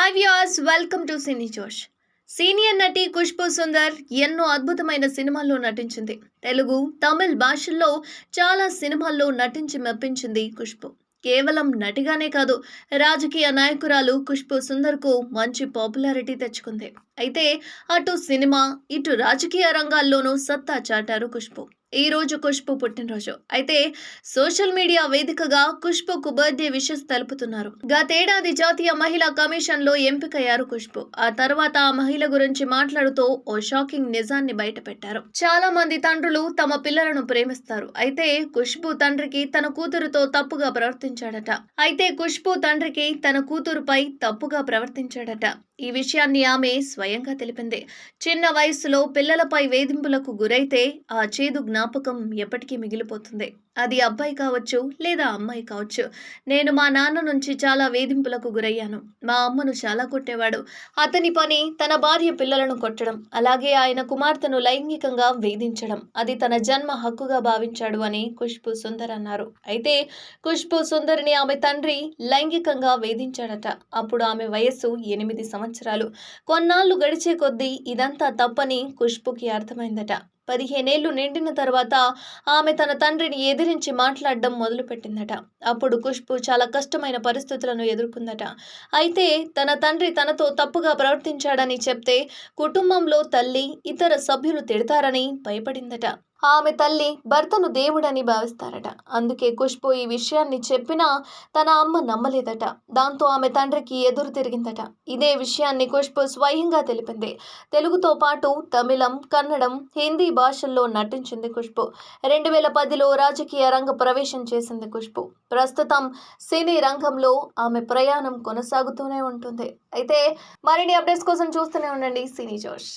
Hi viewers, welcome to సినీ జోష్. Senior నటి ఖుష్బూ సుందర్ ఎన్నో అద్భుతమైన సినిమాల్లో నటించింది. తెలుగు, తమిళ్ భాషల్లో చాలా సినిమాల్లో నటించి మెప్పించింది ఖుష్బూ. కేవలం నటిగానే కాదు, రాజకీయ నాయకురాలు ఖుష్బూ సుందర్కు మంచి పాపులారిటీ తెచ్చుకుంది. అయితే అటు సినిమా, ఇటు రాజకీయ రంగాల్లోనూ సత్తా చాటారు ఖుష్బూ. ఈ రోజు ఖుష్బూ పుట్టినరోజు. అయితే సోషల్ మీడియా వేదికగా ఖుష్బూకు బర్త్డే విషెస్ తెలుపుతున్నారు. గతేడాది జాతీయ మహిళా కమిషన్ లో ఎంపికయ్యారు ఖుష్బూ. ఆ తర్వాత ఆ మహిళ గురించి మాట్లాడుతూ ఓ షాకింగ్ నిజాన్ని బయటపెట్టారు. చాలా మంది తండ్రులు తమ పిల్లలను ప్రేమిస్తారు. అయితే ఖుష్బూ తండ్రికి తన కూతురుతో తప్పుగా ప్రవర్తించాడట. ఈ విషయాన్ని ఆమె స్వయంగా తెలిపింది. చిన్న వయసులో పిల్లలపై వేధింపులకు గురైతే ఆ చేదు జ్ఞాపకం ఎప్పటికీ మిగిలిపోతుంది. అది అబ్బాయి కావచ్చు లేదా అమ్మాయి కావచ్చు. నేను మా నాన్న నుంచి చాలా వేధింపులకు గురయ్యాను. మా అమ్మను చాలా కొట్టేవాడు. అతని పని తన భార్య పిల్లలను కొట్టడం, అలాగే ఆయన కుమార్తెను లైంగికంగా వేధించడం. అది తన జన్మ హక్కుగా భావించాడు అని ఖుష్బూ సుందర్ అన్నారు. అయితే ఖుష్బూ సుందర్ని ఆమె తండ్రి లైంగికంగా వేధించాడట. అప్పుడు ఆమె వయస్సు 8 సంవత్సరాలు. కొన్నాళ్లు గడిచే కొద్దీ ఇదంతా తప్పని ఖుష్బూకి అర్థమైందట. 15 ఏళ్లు నిండిన తర్వాత ఆమె తన తండ్రిని ఎదిరించి మాట్లాడడం మొదలుపెట్టిందట. అప్పుడు ఖుష్బూ చాలా కష్టమైన పరిస్థితులను ఎదుర్కొందట. అయితే తన తండ్రి తనతో తప్పుగా ప్రవర్తించాడని చెప్తే కుటుంబంలో తల్లి, ఇతర సభ్యులు తిడతారని భయపడిందట. ఆమె తల్లి భర్తను దేవుడని భావిస్తారట. అందుకే ఖుష్బూ ఈ విషయాన్ని చెప్పినా తన అమ్మ నమ్మలేదట. దాంతో ఆమె తండ్రికి ఎదురు తిరిగిందట. ఇదే విషయాన్ని ఖుష్బూ స్వయంగా తెలిపింది. తెలుగుతో పాటు తమిళం, కన్నడం, హిందీ భాషల్లో నటించింది ఖుష్బూ. 2010లో రాజకీయ రంగ ప్రవేశం చేసింది ఖుష్బూ. ప్రస్తుతం సినీ రంగంలో ఆమె ప్రయాణం కొనసాగుతూనే ఉంటుంది. అయితే మరిన్ని అప్డేట్స్ కోసం చూస్తూనే ఉండండి సినీ జోష్.